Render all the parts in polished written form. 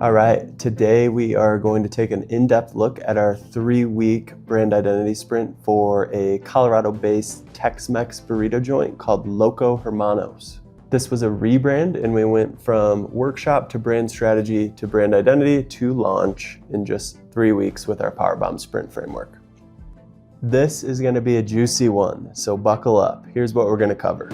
All right, today we are going to take an in-depth look at our 3-week brand identity sprint for a Colorado-based Tex-Mex burrito joint called Loco Hermanos. This was a rebrand, and we went from workshop to brand strategy to brand identity to launch in just 3 weeks with our Powerbomb Sprint framework. This is going to be a juicy one, so buckle up. Here's what we're going to cover.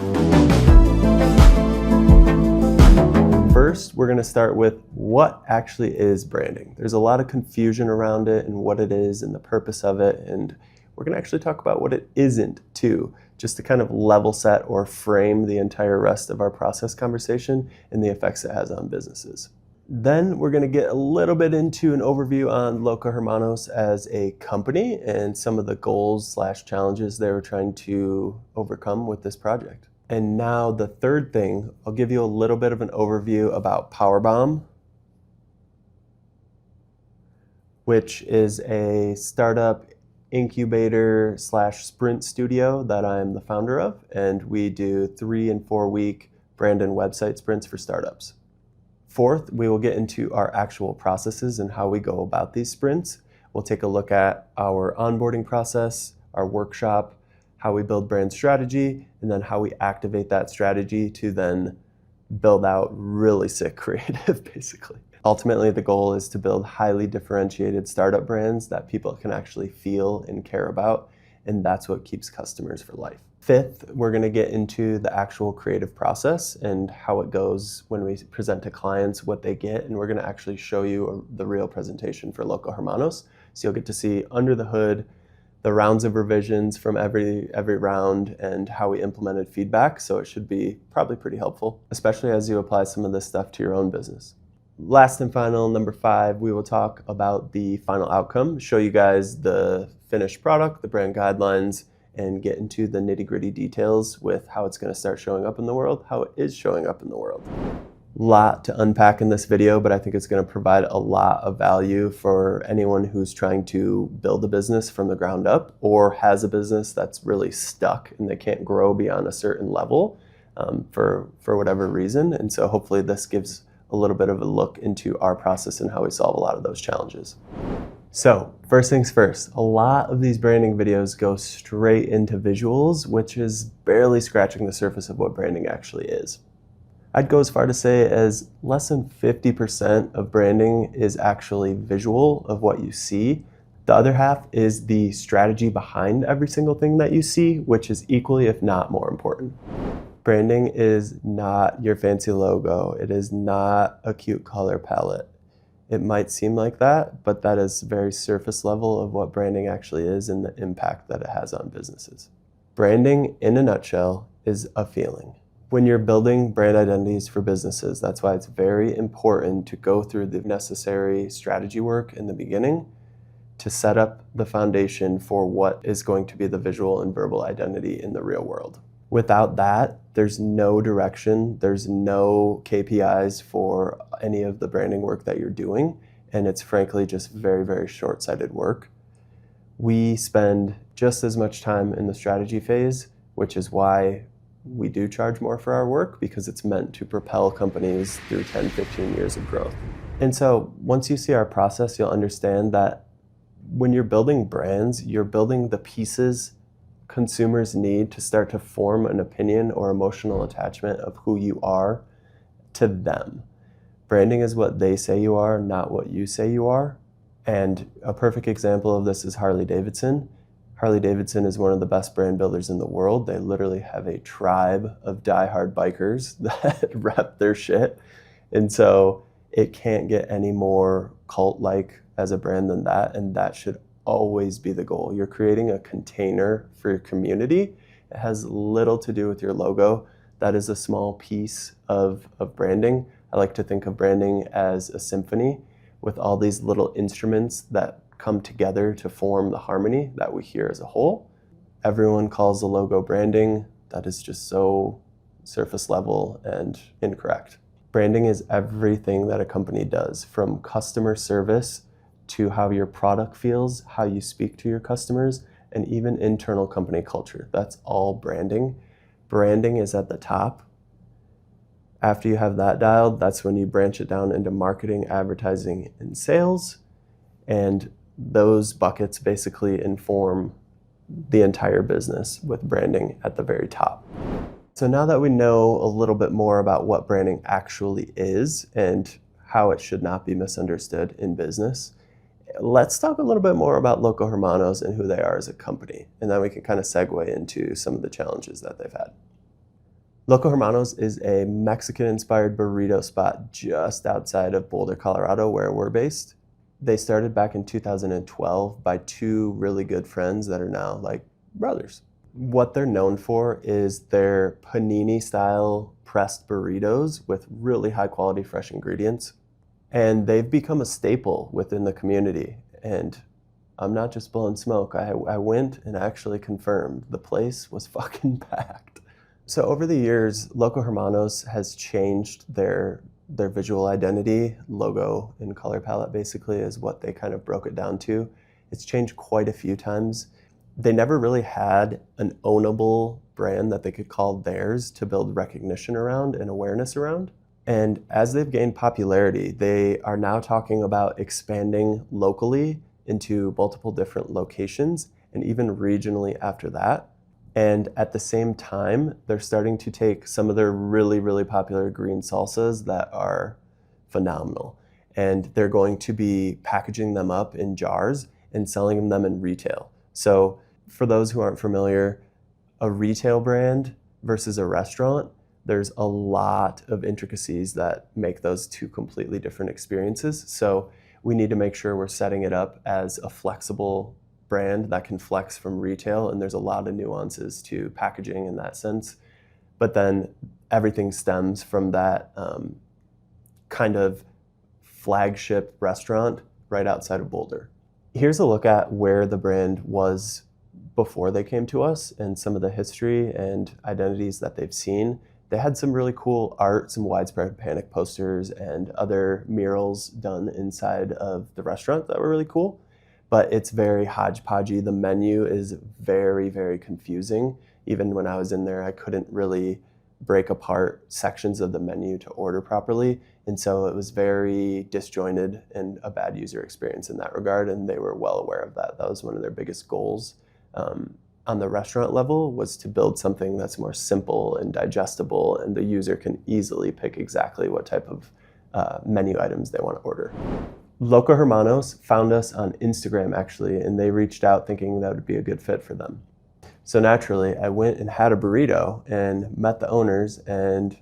First, we're going to start with what actually is branding. There's a lot of confusion around it and what it is and the purpose of it, and we're going to actually talk about what it isn't too, just to kind of level set or frame the entire rest of our process conversation and the effects it has on businesses. Then we're going to get a little bit into an overview on Loco Hermanos as a company and some of the goals / challenges they were trying to overcome with this project. And now the third thing, I'll give you a little bit of an overview about Powerbomb, which is a startup incubator / sprint studio that I'm the founder of, and we do 3 and 4 week brand and website sprints for startups. Fourth, we will get into our actual processes and how we go about these sprints. We'll take a look at our onboarding process, our workshop, how we build brand strategy, and then how we activate that strategy to then build out really sick creative, basically. Ultimately, the goal is to build highly differentiated startup brands that people can actually feel and care about, and that's what keeps customers for life. Fifth, we're going to get into the actual creative process and how it goes when we present to clients what they get, and we're going to actually show you the real presentation for Loco Hermanos, so you'll get to see under the hood the rounds of revisions from every round and how we implemented feedback, so it should be probably pretty helpful, especially as you apply some of this stuff to your own business. Last and final, number 5, we will talk about the final outcome, show you guys the finished product, the brand guidelines, and get into the nitty-gritty details with how it's going to start showing up in the world, how it is showing up in the world. Lot to unpack in this video, but I think it's going to provide a lot of value for anyone who's trying to build a business from the ground up or has a business that's really stuck and they can't grow beyond a certain level for whatever reason. And so hopefully this gives a little bit of a look into our process and how we solve a lot of those challenges. So first things first, a lot of these branding videos go straight into visuals, which is barely scratching the surface of what branding actually is. I'd go as far to say as less than 50% of branding is actually visual of what you see. The other half is the strategy behind every single thing that you see, which is equally, if not more important. Branding is not your fancy logo. It is not a cute color palette. It might seem like that, but that is very surface level of what branding actually is and the impact that it has on businesses. Branding, in a nutshell, is a feeling. When you're building brand identities for businesses, that's why it's very important to go through the necessary strategy work in the beginning to set up the foundation for what is going to be the visual and verbal identity in the real world. Without that, there's no direction, there's no KPIs for any of the branding work that you're doing, and it's frankly just very, very short-sighted work. We spend just as much time in the strategy phase, which is why we do charge more for our work, because it's meant to propel companies through 10, 15 years of growth. And so once you see our process, you'll understand that when you're building brands, you're building the pieces consumers need to start to form an opinion or emotional attachment of who you are to them. Branding is what they say you are, not what you say you are. And a perfect example of this is Harley-Davidson. Harley-Davidson is one of the best brand builders in the world. They literally have a tribe of diehard bikers that rep their shit. And so it can't get any more cult-like as a brand than that, and that should always be the goal. You're creating a container for your community. It has little to do with your logo. That is a small piece of branding. I like to think of branding as a symphony with all these little instruments that come together to form the harmony that we hear as a whole. Everyone calls the logo branding. That is just so surface level and incorrect. Branding is everything that a company does, from customer service to how your product feels, how you speak to your customers, and even internal company culture. That's all branding. Branding is at the top. After you have that dialed, that's when you branch it down into marketing, advertising, and sales. And those buckets basically inform the entire business with branding at the very top. So now that we know a little bit more about what branding actually is and how it should not be misunderstood in business, let's talk a little bit more about Loco Hermanos and who they are as a company. And then we can kind of segue into some of the challenges that they've had. Loco Hermanos is a Mexican-inspired burrito spot just outside of Boulder, Colorado, where we're based. They started back in 2012 by two really good friends that are now like brothers. What they're known for is their panini-style pressed burritos with really high-quality fresh ingredients. And they've become a staple within the community. And I'm not just blowing smoke. I went and actually confirmed the place was fucking packed. So over the years, Loco Hermanos has changed their visual identity. Logo and color palette basically is what they kind of broke it down to. It's changed quite a few times. They never really had an ownable brand that they could call theirs to build recognition around and awareness around. And as they've gained popularity, they are now talking about expanding locally into multiple different locations and even regionally after that. And at the same time, they're starting to take some of their really, really popular green salsas that are phenomenal. And they're going to be packaging them up in jars and selling them in retail. So for those who aren't familiar, a retail brand versus a restaurant, there's a lot of intricacies that make those two completely different experiences. So we need to make sure we're setting it up as a flexible brand that can flex from retail, and there's a lot of nuances to packaging in that sense. But then everything stems from that kind of flagship restaurant right outside of Boulder. Here's a look at where the brand was before they came to us and some of the history and identities that they've seen. They had some really cool art, some widespread panic posters and other murals done inside of the restaurant that were really cool. But it's very hodgepodgey. The menu is very, very confusing. Even when I was in there, I couldn't really break apart sections of the menu to order properly. And so it was very disjointed and a bad user experience in that regard. And they were well aware of that. That was one of their biggest goals on the restaurant level, was to build something that's more simple and digestible, and the user can easily pick exactly what type of menu items they want to order. Loco Hermanos found us on Instagram actually, and they reached out thinking that would be a good fit for them. So naturally, I went and had a burrito and met the owners, and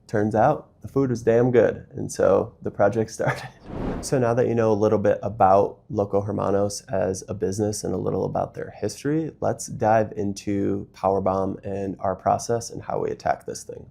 turns out the food was damn good. And so the project started. So now that you know a little bit about Loco Hermanos as a business and a little about their history, let's dive into Powerbomb and our process and how we attack this thing.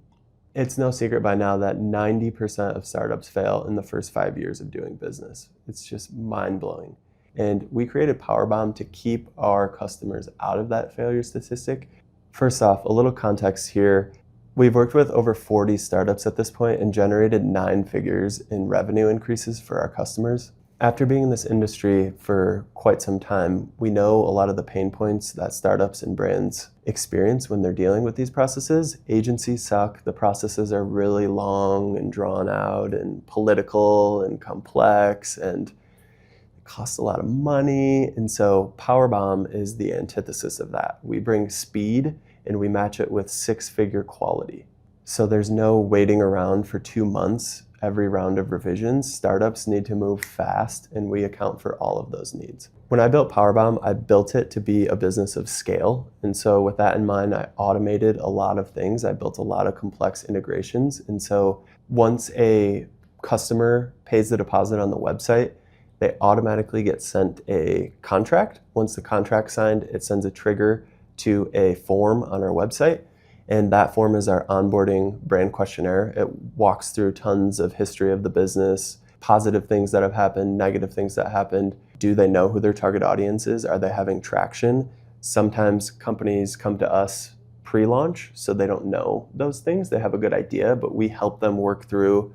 It's no secret by now that 90% of startups fail in the first 5 years of doing business. It's just mind-blowing. And we created Powerbomb to keep our customers out of that failure statistic. First off, a little context here. We've worked with over 40 startups at this point and generated 9 figures in revenue increases for our customers. After being in this industry for quite some time, we know a lot of the pain points that startups and brands experience when they're dealing with these processes. Agencies suck. The processes are really long and drawn out and political and complex, and it costs a lot of money. And so Powerbomb is the antithesis of that. We bring speed and we match it with 6-figure quality. So there's no waiting around for 2 months every round of revisions. Startups need to move fast, and we account for all of those needs. When I built Powerbomb, I built it to be a business of scale. And so with that in mind, I automated a lot of things. I built a lot of complex integrations. And so once a customer pays the deposit on the website, they automatically get sent a contract. Once the contract's signed, it sends a trigger to a form on our website. And that form is our onboarding brand questionnaire. It walks through tons of history of the business, positive things that have happened, negative things that happened. Do they know who their target audience is? Are they having traction? Sometimes companies come to us pre-launch, so they don't know those things. They have a good idea, but we help them work through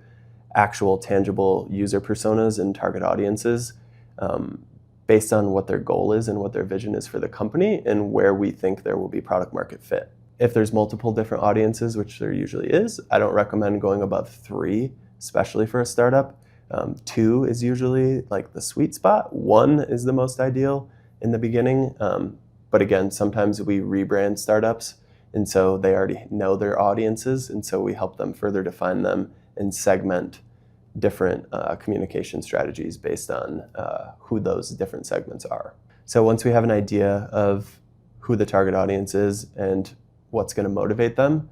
actual tangible user personas and target audiences based on what their goal is and what their vision is for the company and where we think there will be product market fit. If there's multiple different audiences, which there usually is, I don't recommend going above 3, especially for a startup. 2 is usually like the sweet spot. 1 is the most ideal in the beginning. But again, sometimes we rebrand startups, and so they already know their audiences, and so we help them further define them and segment different communication strategies based on who those different segments are. So once we have an idea of who the target audience is and what's going to motivate them,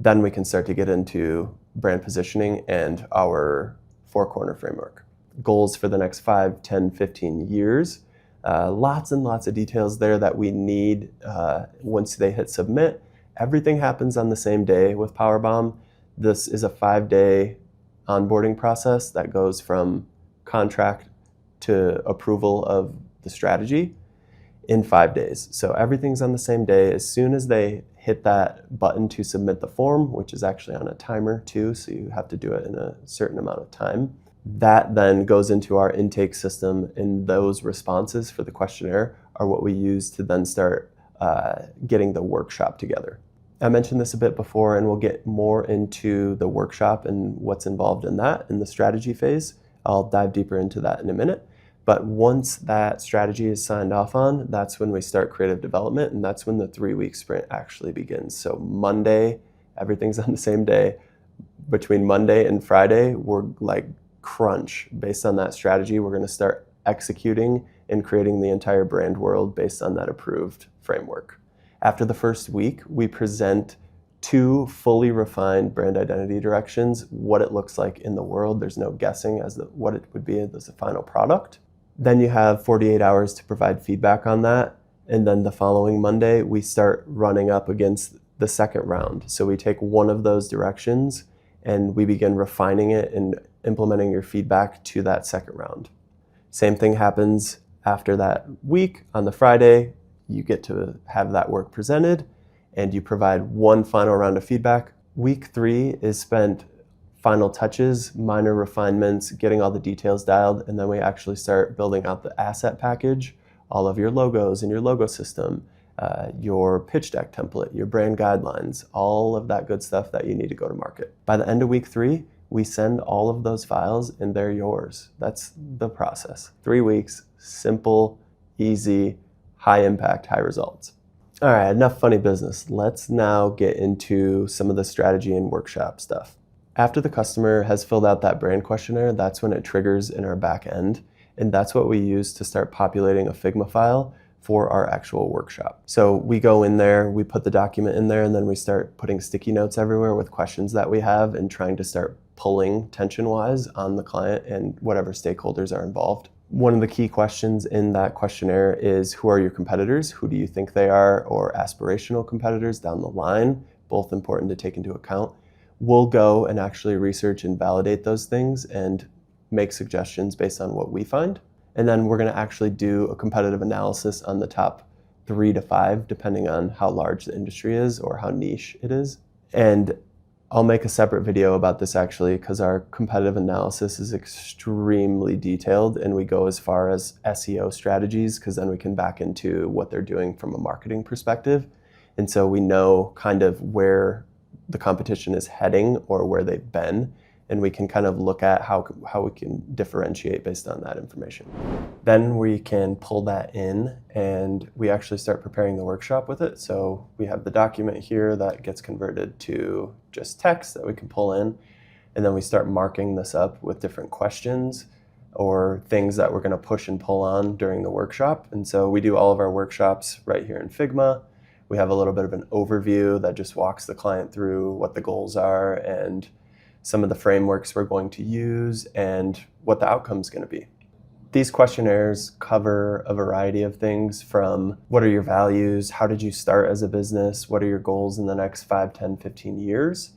then we can start to get into brand positioning and our 4-corner framework. Goals for the next 5, 10, 15 years. Lots and lots of details there that we need once they hit submit. Everything happens on the same day with Powerbomb. This is a 5-day onboarding process that goes from contract to approval of the strategy in 5 days. So everything's on the same day. As soon as they hit that button to submit the form, which is actually on a timer too, so you have to do it in a certain amount of time, that then goes into our intake system, and those responses for the questionnaire are what we use to then start getting the workshop together. I mentioned this a bit before, and we'll get more into the workshop and what's involved in that in the strategy phase. I'll dive deeper into that in a minute. But once that strategy is signed off on, that's when we start creative development, and that's when the 3-week sprint actually begins. So Monday, everything's on the same day. Between Monday and Friday, we're like crunch based on that strategy. We're going to start executing and creating the entire brand world based on that approved framework. After the first week, we present 2 fully refined brand identity directions, what it looks like in the world. There's no guessing as to what it would be as a final product. Then you have 48 hours to provide feedback on that. And then the following Monday, we start running up against the second round. So we take one of those directions and we begin refining it and implementing your feedback to that second round. Same thing happens after that week. On the Friday, you get to have that work presented and you provide one final round of feedback. Week 3 is spent final touches, minor refinements, getting all the details dialed, and then we actually start building out the asset package, all of your logos and your logo system, your pitch deck template, your brand guidelines, all of that good stuff that you need to go to market. By the end of week 3, we send all of those files and they're yours. That's the process. 3 weeks, simple, easy, high impact, high results. All right, enough funny business. Let's now get into some of the strategy and workshop stuff. After the customer has filled out that brand questionnaire, that's when it triggers in our back end. And that's what we use to start populating a Figma file for our actual workshop. So we go in there, we put the document in there, and then we start putting sticky notes everywhere with questions that we have and trying to start pulling tension-wise on the client and whatever stakeholders are involved. One of the key questions in that questionnaire is, who are your competitors? Who do you think they are? Or aspirational competitors down the line, both important to take into account. We'll go and actually research and validate those things and make suggestions based on what we find. And then we're going to actually do a competitive analysis on the top 3 to 5, depending on how large the industry is or how niche it is. And I'll make a separate video about this actually, because our competitive analysis is extremely detailed and we go as far as SEO strategies, because then we can back into what they're doing from a marketing perspective. And so we know kind of where the competition is heading or where they've been, and we can kind of look at how we can differentiate based on that information. Then we can pull that in and we actually start preparing the workshop with it. So we have the document here that gets converted to just text that we can pull in, and then we start marking this up with different questions or things that we're going to push and pull on during the workshop. And so we do all of our workshops right here in Figma. We have a little bit of an overview that just walks the client through what the goals are and some of the frameworks we're going to use and what the outcome is going to be. These questionnaires cover a variety of things, from what are your values, how did you start as a business, what are your goals in the next 5, 10, 15 years,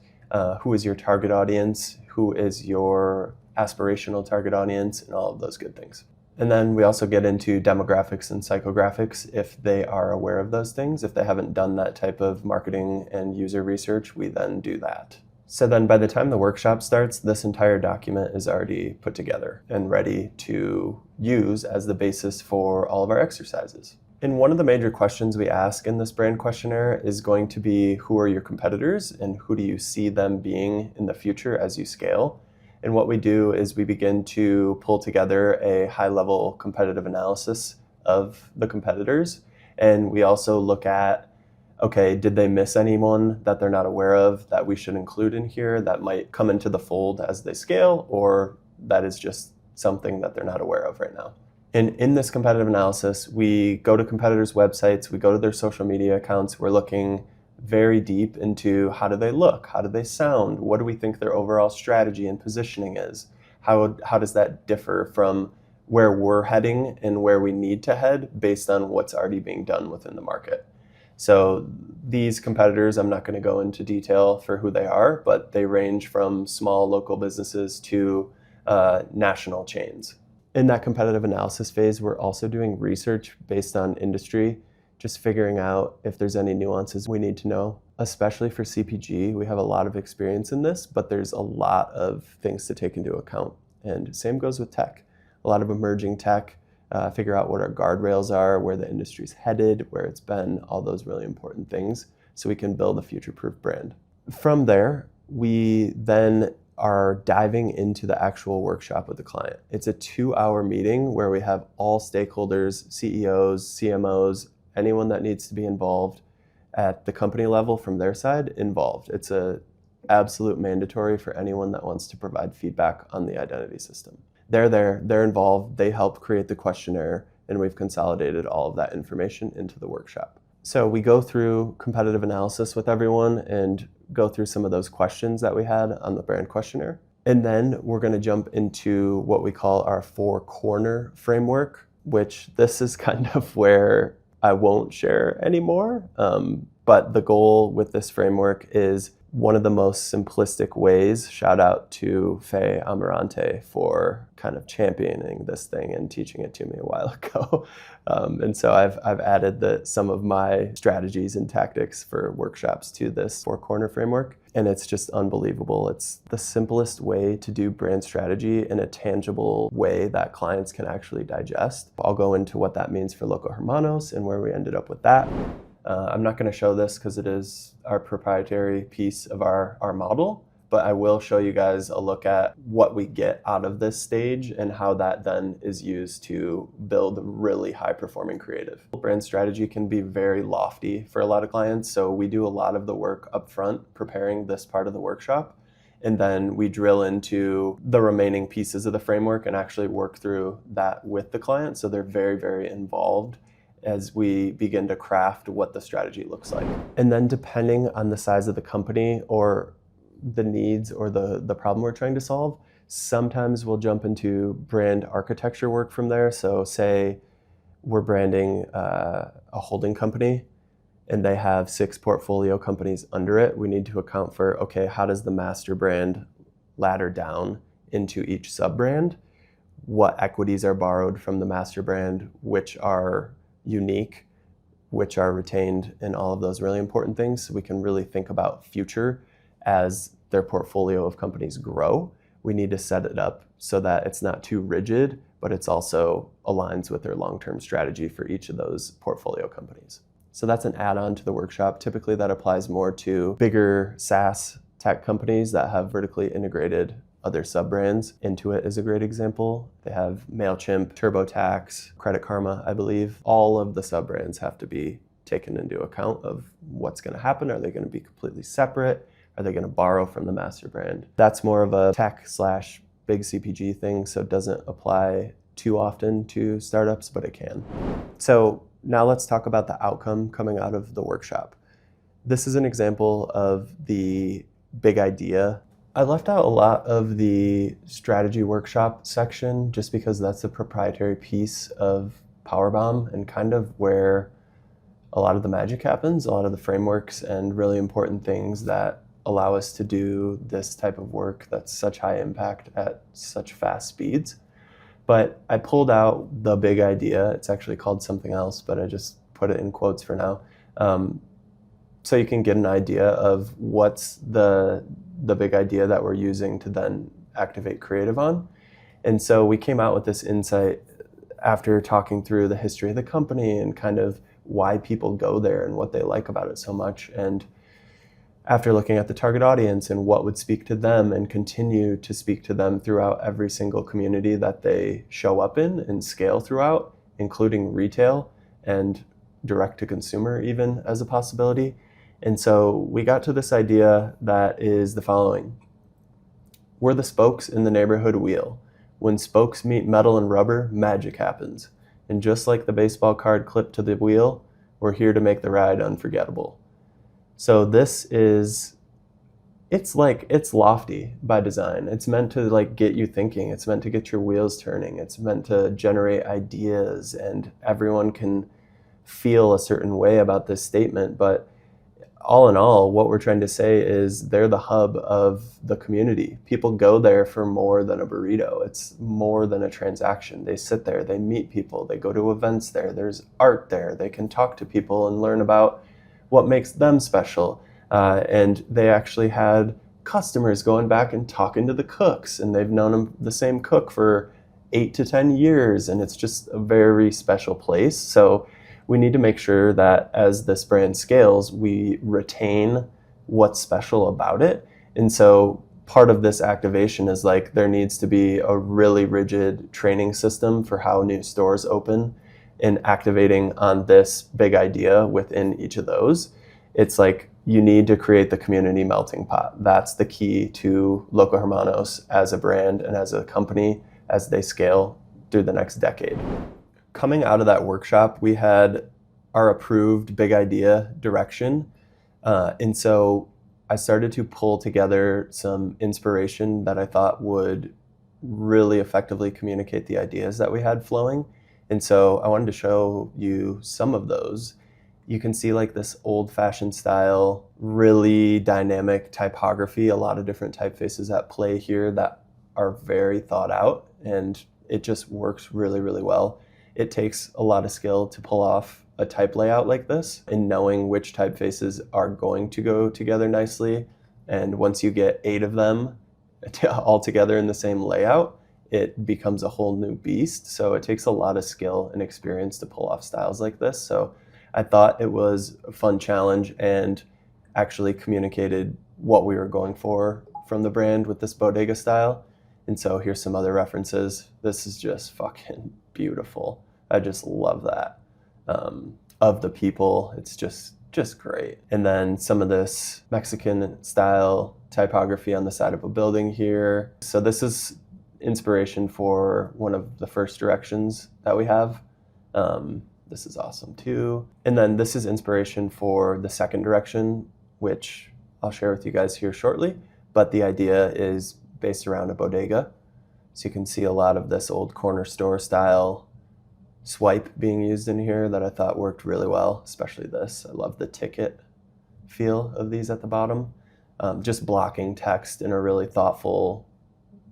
who is your target audience, who is your aspirational target audience, and all of those good things. And then we also get into demographics and psychographics if they are aware of those things. If they haven't done that type of marketing and user research, we then do that. So then by the time the workshop starts, this entire document is already put together and ready to use as the basis for all of our exercises. And one of the major questions we ask in this brand questionnaire is going to be, who are your competitors and who do you see them being in the future as you scale? And what we do is we begin to pull together a high-level competitive analysis of the competitors. And we also look at, okay, did they miss anyone that they're not aware of that we should include in here that might come into the fold as they scale, or that is just something that they're not aware of right now? And in this competitive analysis, we go to competitors' websites, we go to their social media accounts, we're looking very deep into how do they look, how do they sound, what do we think their overall strategy and positioning is, how does that differ from where we're heading and where we need to head based on what's already being done within the market. So these competitors, I'm not going to go into detail for who they are, but they range from small local businesses to national chains. In that competitive analysis phase, we're also doing research based on industry, just figuring out if there's any nuances we need to know. Especially for CPG, we have a lot of experience in this, but there's a lot of things to take into account. And same goes with tech. A lot of emerging tech, figure out what our guardrails are, where the industry's headed, where it's been, all those really important things, so we can build a future-proof brand. From there, we then are diving into the actual workshop with the client. It's a 2-hour meeting where we have all stakeholders, CEOs, CMOs, anyone that needs to be involved at the company level from their side involved. It's a absolute mandatory for anyone that wants to provide feedback on the identity system. They're there, they're involved, they help create the questionnaire, and we've consolidated all of that information into the workshop. So we go through competitive analysis with everyone and go through some of those questions that we had on the brand questionnaire. And then we're going to jump into what we call our 4-corner framework, which this is kind of where I won't share anymore. But the goal with this framework is one of the most simplistic ways. Shout out to Faye Amarante for kind of championing this thing and teaching it to me a while ago. And so I've added some of my strategies and tactics for workshops to this 4-corner framework. And it's just unbelievable. It's the simplest way to do brand strategy in a tangible way that clients can actually digest. I'll go into what that means for Loco Hermanos and where we ended up with that. I'm not going to show this because it is our proprietary piece of our model, but I will show you guys a look at what we get out of this stage and how that then is used to build really high-performing creative. Brand strategy can be very lofty for a lot of clients, so we do a lot of the work up front preparing this part of the workshop, and then we drill into the remaining pieces of the framework and actually work through that with the client, so they're very, very involved as we begin to craft what the strategy looks like. And then depending on the size of the company or the needs or the problem we're trying to solve, sometimes we'll jump into brand architecture work from there. So say we're branding a holding company and they have 6 portfolio companies under it. We need to account for, okay, how does the master brand ladder down into each sub-brand? What equities are borrowed from the master brand, which are unique, which are retained, and all of those really important things, so we can really think about future as their portfolio of companies grow. We need to set it up so that it's not too rigid, but it's also aligns with their long-term strategy for each of those portfolio companies. So that's an add-on to the workshop. Typically that applies more to bigger SaaS tech companies that have vertically integrated other sub-brands. Intuit is a great example. They have MailChimp, TurboTax, Credit Karma, I believe. All of the sub-brands have to be taken into account of what's going to happen. Are they going to be completely separate? Are they going to borrow from the master brand? That's more of a tech/big CPG thing, so it doesn't apply too often to startups, but it can. So now let's talk about the outcome coming out of the workshop. This is an example of the big idea. I left out a lot of the strategy workshop section just because that's a proprietary piece of Powerbomb and kind of where a lot of the magic happens, a lot of the frameworks and really important things that allow us to do this type of work that's such high impact at such fast speeds. But I pulled out the big idea. It's actually called something else, but I just put it in quotes for now. So you can get an idea of what's the big idea that we're using to then activate creative on. And so we came out with this insight after talking through the history of the company and kind of why people go there and what they like about it so much, and after looking at the target audience and what would speak to them and continue to speak to them throughout every single community that they show up in and scale throughout, including retail and direct to consumer even as a possibility. And so we got to this idea that is the following. We're the spokes in the neighborhood wheel. When spokes meet metal and rubber, magic happens. And just like the baseball card clipped to the wheel, we're here to make the ride unforgettable. So this is, it's lofty by design. It's meant to like get you thinking. It's meant to get your wheels turning. It's meant to generate ideas, and everyone can feel a certain way about this statement. But all in all, what we're trying to say is they're the hub of the community. People go there for more than a burrito. It's more than a transaction. They sit there, they meet people, they go to events there, there's art there, they can talk to people and learn about what makes them special. And they actually had customers going back and talking to the cooks, and they've known the same cook for 8 to 10 years, and it's just a very special place. So we need to make sure that as this brand scales, we retain what's special about it. And so part of this activation is like there needs to be a really rigid training system for how new stores open, and activating on this big idea within each of those. It's like you need to create the community melting pot. That's the key to Loco Hermanos as a brand and as a company as they scale through the next decade. Coming out of that workshop, we had our approved big idea direction. And so I started to pull together some inspiration that I thought would really effectively communicate the ideas that we had flowing. And so I wanted to show you some of those. You can see like this old-fashioned style, really dynamic typography, a lot of different typefaces at play here that are very thought out, and it just works really, really well. It takes a lot of skill to pull off a type layout like this, and knowing which typefaces are going to go together nicely. And once you get 8 of them all together in the same layout, it becomes a whole new beast. So it takes a lot of skill and experience to pull off styles like this. So I thought it was a fun challenge and actually communicated what we were going for from the brand with this bodega style. And so here's some other references. This is just fucking beautiful. I just love that. Of the people, it's just great. And then some of this Mexican style typography on the side of a building here. So this is inspiration for one of the first directions that we have. This is awesome too. And then this is inspiration for the second direction, which I'll share with you guys here shortly. But the idea is based around a bodega. So you can see a lot of this old corner store style swipe being used in here that I thought worked really well, especially this. I love the ticket feel of these at the bottom. Just blocking text in a really thoughtful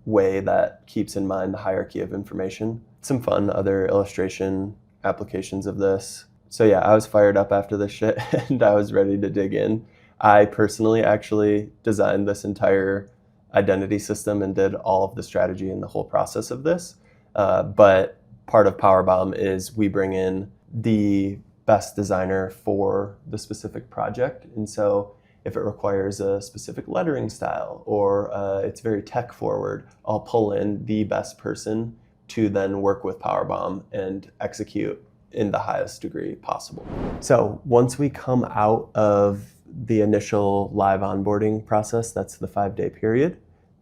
way that keeps in mind the hierarchy of information. Some fun other illustration applications of this. So yeah, I was fired up after this shit and I was ready to dig in. I personally actually designed this entire identity system and did all of the strategy and the whole process of this. But part of Powerbomb is we bring in the best designer for the specific project. And so if it requires a specific lettering style or it's very tech forward, I'll pull in the best person to then work with Powerbomb and execute in the highest degree possible. So once we come out of the initial live onboarding process, that's the 5-day period,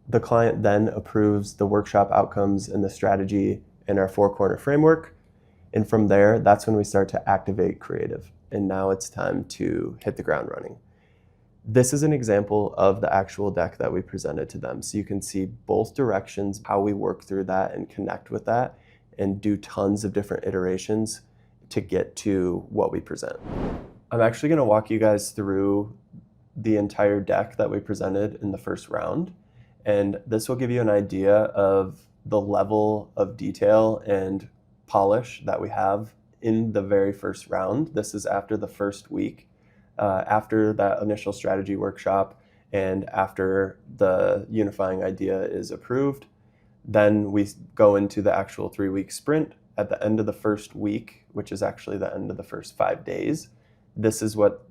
the client then approves the workshop outcomes and the strategy in our 4-corner framework. And from there, that's when we start to activate creative. And now it's time to hit the ground running. This is an example of the actual deck that we presented to them. So you can see both directions, how we work through that and connect with that and do tons of different iterations to get to what we present. I'm actually gonna walk you guys through the entire deck that we presented in the first round. And this will give you an idea of the level of detail and polish that we have in the very first round. This is after the first week, after that initial strategy workshop, and after the unifying idea is approved. Then we go into the actual 3-week sprint, at the end of the first week, which is actually the end of the first 5 days, this is what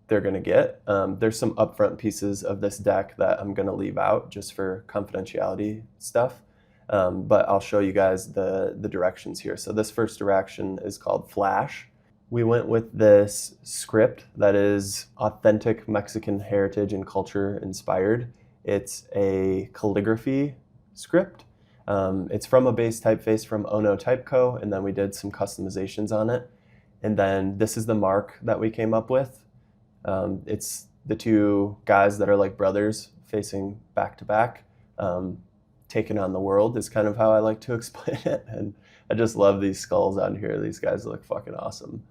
they're going to get. There's some upfront pieces of this deck that I'm going to leave out just for confidentiality stuff. But I'll show you guys the directions here. So this first direction is called Flash. We went with this script that is authentic Mexican heritage and culture inspired. It's a calligraphy script. It's from a base typeface from Ono Typeco, and then we did some customizations on it. And then this is the mark that we came up with. It's the two guys that are like brothers facing back to back, taking on the world is kind of how I like to explain it. And I just love these skulls on here. These guys look fucking awesome.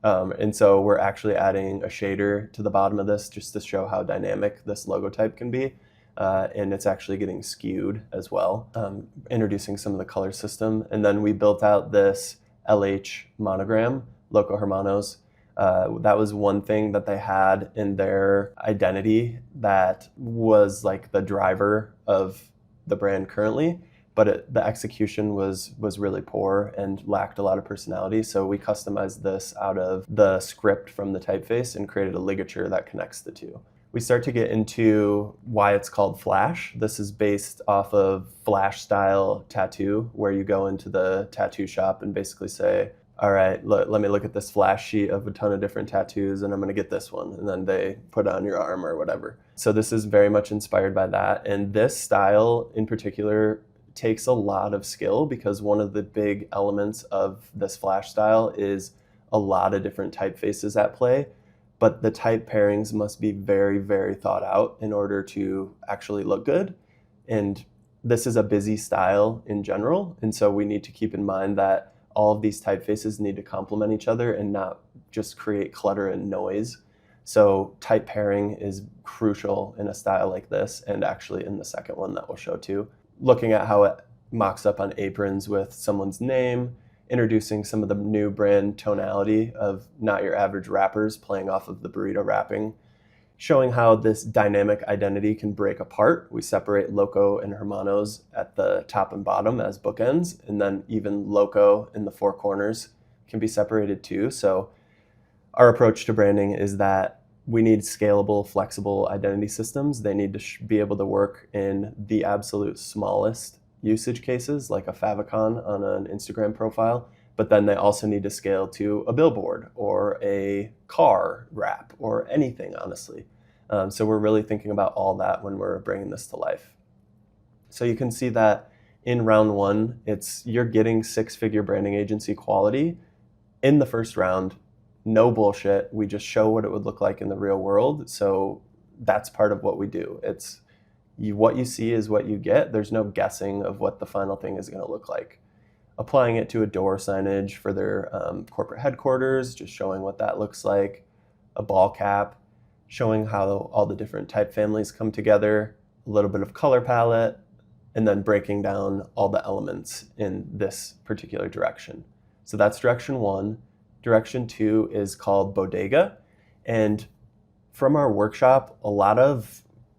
And so we're actually adding a shader to the bottom of this just to show how dynamic this logo type can be. And it's actually getting skewed as well, introducing some of the color system. And then we built out this LH monogram, Loco Hermanos. That was one thing that they had in their identity that was like the driver of the brand currently, but the execution was really poor and lacked a lot of personality. So we customized this out of the script from the typeface and created a ligature that connects the two. We start to get into why it's called Flash. This is based off of Flash style tattoo, where you go into the tattoo shop and basically say, all right, let me look at this flash sheet of a ton of different tattoos and I'm going to get this one. And then they put it on your arm or whatever. So this is very much inspired by that. And this style in particular takes a lot of skill because one of the big elements of this flash style is a lot of different typefaces at play. But the type pairings must be very, very thought out in order to actually look good. And this is a busy style in general. And so we need to keep in mind that all of these typefaces need to complement each other and not just create clutter and noise. So type pairing is crucial in a style like this, and actually in the second one that we'll show too. Looking at how it mocks up on aprons with someone's name, introducing some of the new brand tonality of not your average wrappers playing off of the burrito wrapping, showing how this dynamic identity can break apart. We separate Loco and Hermanos at the top and bottom as bookends, and then even Loco in the four corners can be separated too. So our approach to branding is that we need scalable, flexible identity systems. They need to be able to work in the absolute smallest usage cases, like a favicon on an Instagram profile, but then they also need to scale to a billboard or a car wrap or anything, honestly. So we're really thinking about all that when we're bringing this to life. So you can see that in round one, you're getting six-figure branding agency quality in the first round. No bullshit. We just show what it would look like in the real world. So that's part of what we do. What you see is what you get. There's no guessing of what the final thing is going to look like. Applying it to a door signage for their corporate headquarters, just showing what that looks like, a ball cap, showing how all the different type families come together, a little bit of color palette, and then breaking down all the elements in this particular direction. So that's direction one. Direction two is called Bodega. And from our workshop,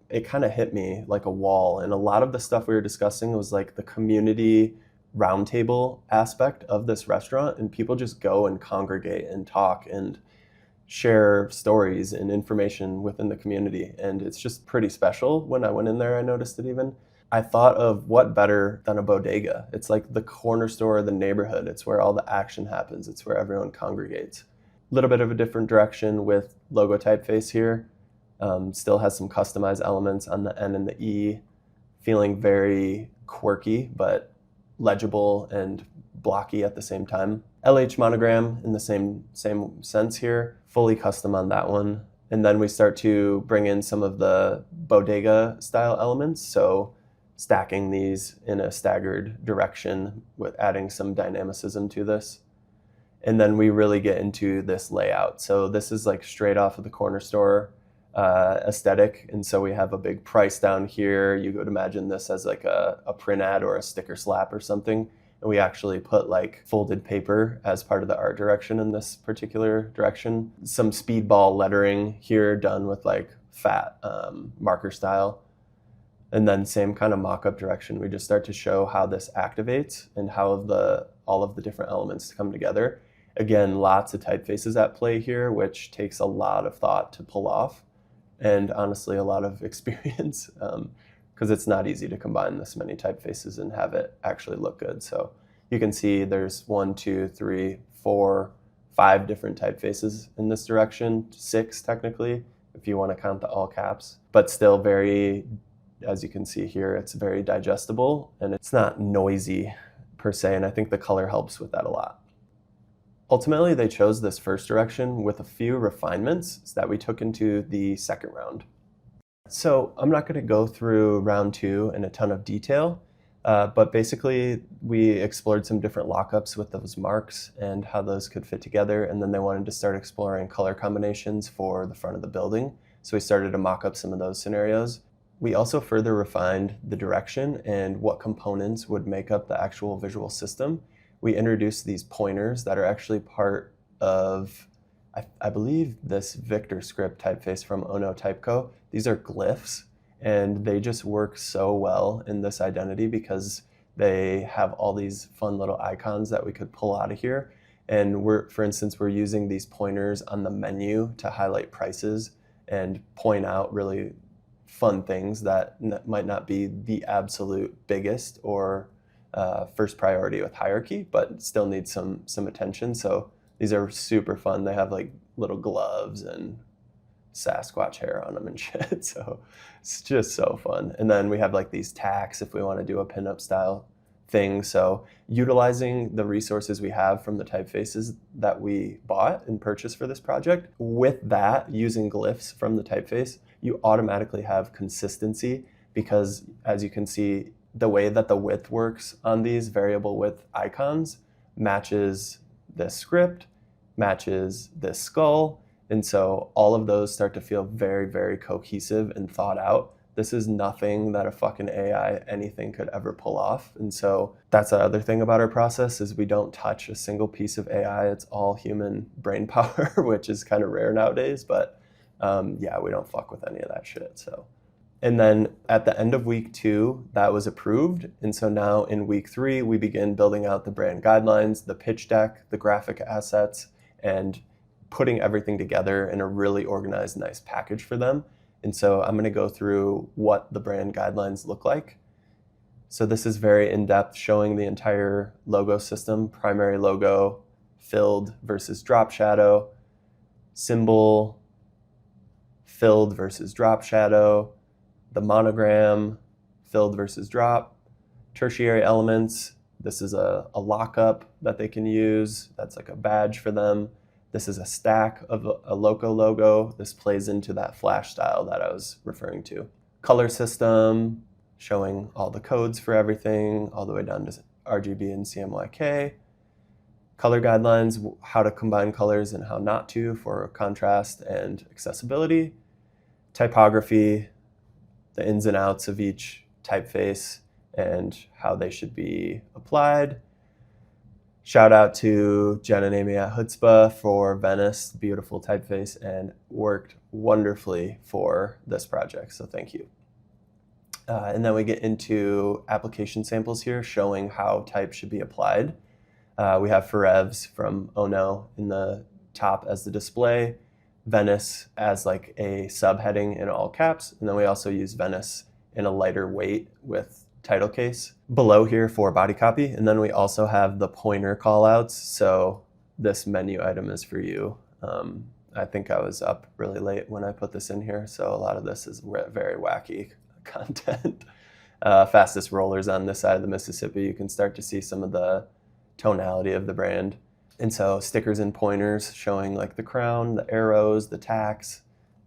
it kind of hit me like a wall. And a lot of the stuff we were discussing was like the community roundtable aspect of this restaurant, and people just go and congregate and talk and share stories and information within the community. And it's just pretty special. When I went in there, I noticed it even. I thought of what better than a bodega? It's like the corner store of the neighborhood. It's where all the action happens. It's where everyone congregates. A little bit of a different direction with logo typeface here. Still has some customized elements on the N and the E, feeling very quirky, but legible and blocky at the same time. LH monogram in the same sense here, fully custom on that one. And then we start to bring in some of the bodega style elements. So stacking these in a staggered direction with adding some dynamicism to this. And then we really get into this layout. So this is like straight off of the corner store aesthetic. And so we have a big price down here. You could imagine this as like a print ad or a sticker slap or something. And we actually put like folded paper as part of the art direction in this particular direction. Some speedball lettering here done with like fat marker style. And then same kind of mock-up direction. We just start to show how this activates and how all of the different elements come together. Again, lots of typefaces at play here, which takes a lot of thought to pull off, and honestly, a lot of experience, because it's not easy to combine this many typefaces and have it actually look good. So you can see there's 1, 2, 3, 4, 5 different typefaces in this direction, 6 technically, if you want to count the all caps, but still very, as you can see here, it's very digestible and it's not noisy per se, and I think the color helps with that a lot. Ultimately, they chose this first direction with a few refinements that we took into the second round. So I'm not going to go through round 2 in a ton of detail, but basically we explored some different lockups with those marks and how those could fit together, and then they wanted to start exploring color combinations for the front of the building. So we started to mock up some of those scenarios. We also further refined the direction and what components would make up the actual visual system. We introduced these pointers that are actually part of, I believe, this Victor script typeface from Ono Typeco. These are glyphs, and they just work so well in this identity because they have all these fun little icons that we could pull out of here. And for instance, we're using these pointers on the menu to highlight prices and point out really fun things that might not be the absolute biggest or first priority with hierarchy, but still need some attention. So these are super fun. They have like little gloves and Sasquatch hair on them and shit. So it's just so fun. And then we have like these tacks if we want to do a pinup style thing. So utilizing the resources we have from the typefaces that we bought and purchased for this project, with that, using glyphs from the typeface, you automatically have consistency because, as you can see, the way that the width works on these variable width icons matches this script, matches this skull, and so all of those start to feel very, very cohesive and thought out. This is nothing that a fucking AI anything could ever pull off. And so that's the other thing about our process is we don't touch a single piece of AI. It's all human brain power, which is kind of rare nowadays, but yeah, we don't fuck with any of that shit. So, and then at the end of week 2, that was approved. And so now in week 3, we begin building out the brand guidelines, the pitch deck, the graphic assets, and putting everything together in a really organized, nice package for them. And so I'm going to go through what the brand guidelines look like. So this is very in-depth, showing the entire logo system, primary logo, filled versus drop shadow, symbol, filled versus drop shadow, the monogram, filled versus drop, tertiary elements. This is a lockup that they can use. That's like a badge for them. This is a stack of a Loco logo. This plays into that flash style that I was referring to. Color system, showing all the codes for everything, all the way down to RGB and CMYK. Color guidelines, how to combine colors and how not to for contrast and accessibility. Typography, the ins and outs of each typeface and how they should be applied. Shout out to Jen and Amy at Chutzpah for Venice, beautiful typeface, and worked wonderfully for this project, so thank you. And then we get into application samples here, showing how type should be applied. We have Forevs from Ono in the top as the display, Venice as like a subheading in all caps, and then we also use Venice in a lighter weight with title case below here for body copy. And then we also have the pointer callouts. So this menu item is for you. I think I was up really late when I put this in here, so a lot of this is very wacky content. Fastest rollers on this side of the Mississippi. You can start to see some of the tonality of the brand. And so stickers and pointers showing like the crown, the arrows, the tacks,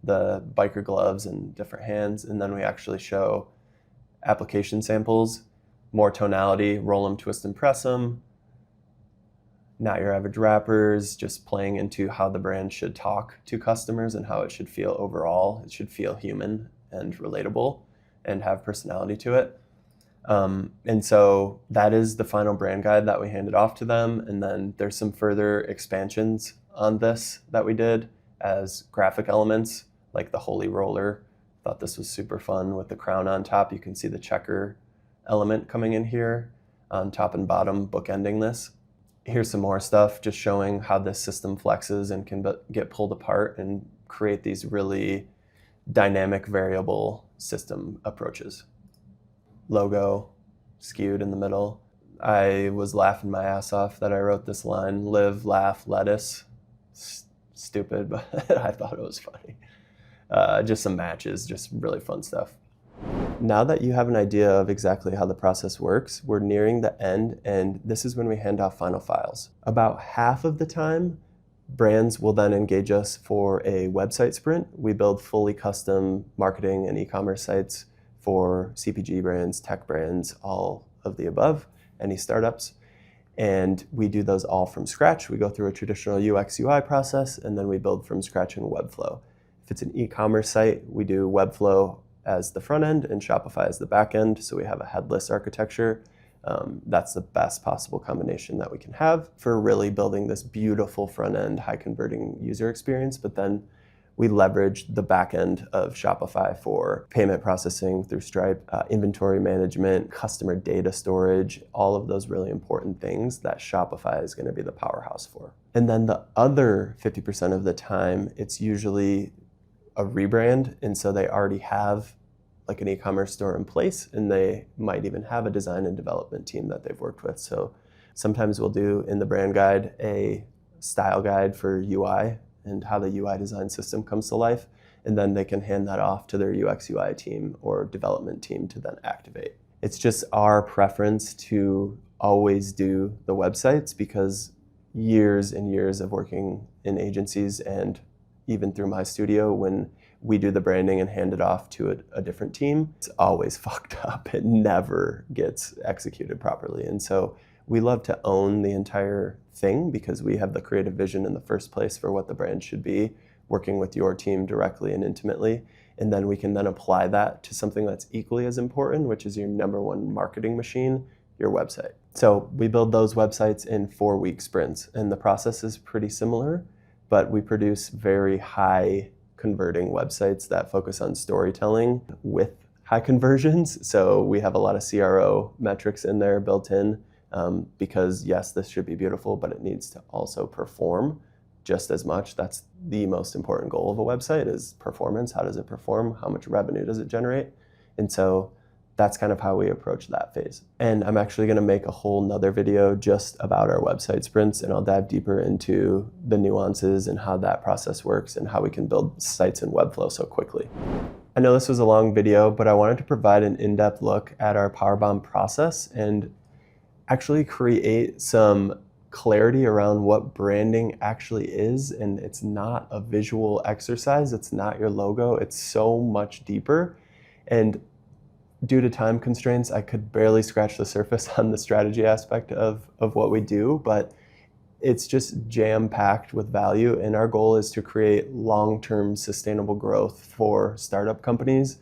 the biker gloves and different hands. And then we actually show application samples, more tonality, roll them, twist and press them. Not your average wrappers, just playing into how the brand should talk to customers and how it should feel overall. It should feel human and relatable and have personality to it. And so that is the final brand guide that we handed off to them. And then there's some further expansions on this that we did as graphic elements, like the holy roller Thought this was super fun with the crown on top. You can see the checker element coming in here on top and bottom, bookending this. Here's some more stuff just showing how this system flexes and can get pulled apart and create these really dynamic variable system approaches. Logo skewed in the middle. I was laughing my ass off that I wrote this line, live, laugh, lettuce. Stupid, but I thought it was funny. Just some matches, just really fun stuff. Now that you have an idea of exactly how the process works, we're nearing the end, and this is when we hand off final files. About half of the time, brands will then engage us for a website sprint. We build fully custom marketing and e-commerce sites for CPG brands, tech brands, all of the above, any startups. And we do those all from scratch. We go through a traditional UX UI process, and then we build from scratch in Webflow. If it's an e-commerce site, we do Webflow as the front end and Shopify as the back end. So we have a headless architecture. That's the best possible combination that we can have for really building this beautiful front end, high converting user experience. But then we leverage the back end of Shopify for payment processing through Stripe, inventory management, customer data storage, all of those really important things that Shopify is going to be the powerhouse for. And then the other 50% of the time, it's usually a rebrand. And so they already have like an e-commerce store in place, and they might even have a design and development team that they've worked with. So sometimes we'll do in the brand guide a style guide for UI and how the UI design system comes to life. And then they can hand that off to their UX UI team or development team to then activate. It's just our preference to always do the websites because years and years of working in agencies and even through my studio, when we do the branding and hand it off to a different team, it's always fucked up. It never gets executed properly. And so we love to own the entire thing because we have the creative vision in the first place for what the brand should be, working with your team directly and intimately. And then we can then apply that to something that's equally as important, which is your number one marketing machine, your website. So we build those websites in 4-week sprints, and the process is pretty similar, but we produce very high converting websites that focus on storytelling with high conversions. So we have a lot of CRO metrics in there built in because yes, this should be beautiful, but it needs to also perform just as much. That's the most important goal of a website is performance. How does it perform? How much revenue does it generate? And so that's kind of how we approach that phase. And I'm actually going to make a whole nother video just about our website sprints, and I'll dive deeper into the nuances and how that process works and how we can build sites in Webflow so quickly. I know this was a long video, but I wanted to provide an in-depth look at our Powerbomb process and actually create some clarity around what branding actually is. And it's not a visual exercise. It's not your logo. It's so much deeper. And due to time constraints, I could barely scratch the surface on the strategy aspect of what we do, but it's just jam-packed with value. And our goal is to create long-term sustainable growth for startup companies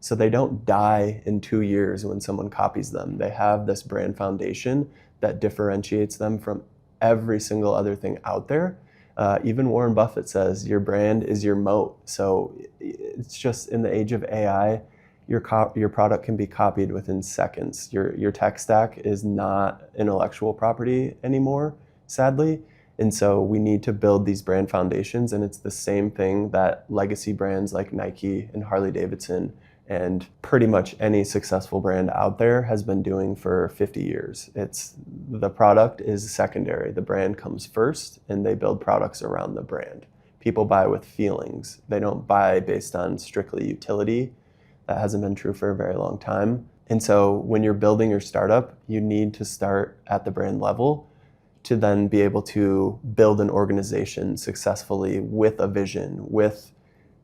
so they don't die in 2 years when someone copies them. They have this brand foundation that differentiates them from every single other thing out there. Even Warren Buffett says your brand is your moat. So it's just in the age of AI, your product can be copied within seconds. Your tech stack is not intellectual property anymore, sadly. And so we need to build these brand foundations. And it's the same thing that legacy brands like Nike and Harley Davidson and pretty much any successful brand out there has been doing for 50 years. The product is secondary. The brand comes first, and they build products around the brand. People buy with feelings. They don't buy based on strictly utility. That hasn't been true for a very long time. And so when you're building your startup, you need to start at the brand level to then be able to build an organization successfully with a vision, with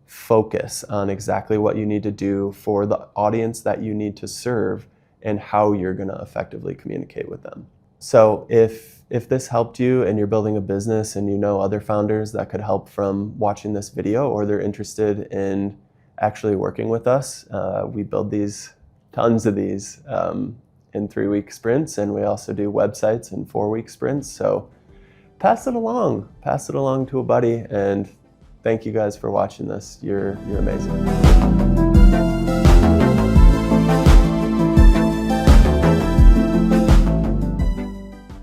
focus on exactly what you need to do for the audience that you need to serve and how you're going to effectively communicate with them. So if this helped you and you're building a business and you know other founders that could help from watching this video, or they're interested in actually working with us, we build tons of these in 3-week sprints, and we also do websites in 4-week sprints. So pass it along to a buddy, and thank you guys for watching this. You're amazing.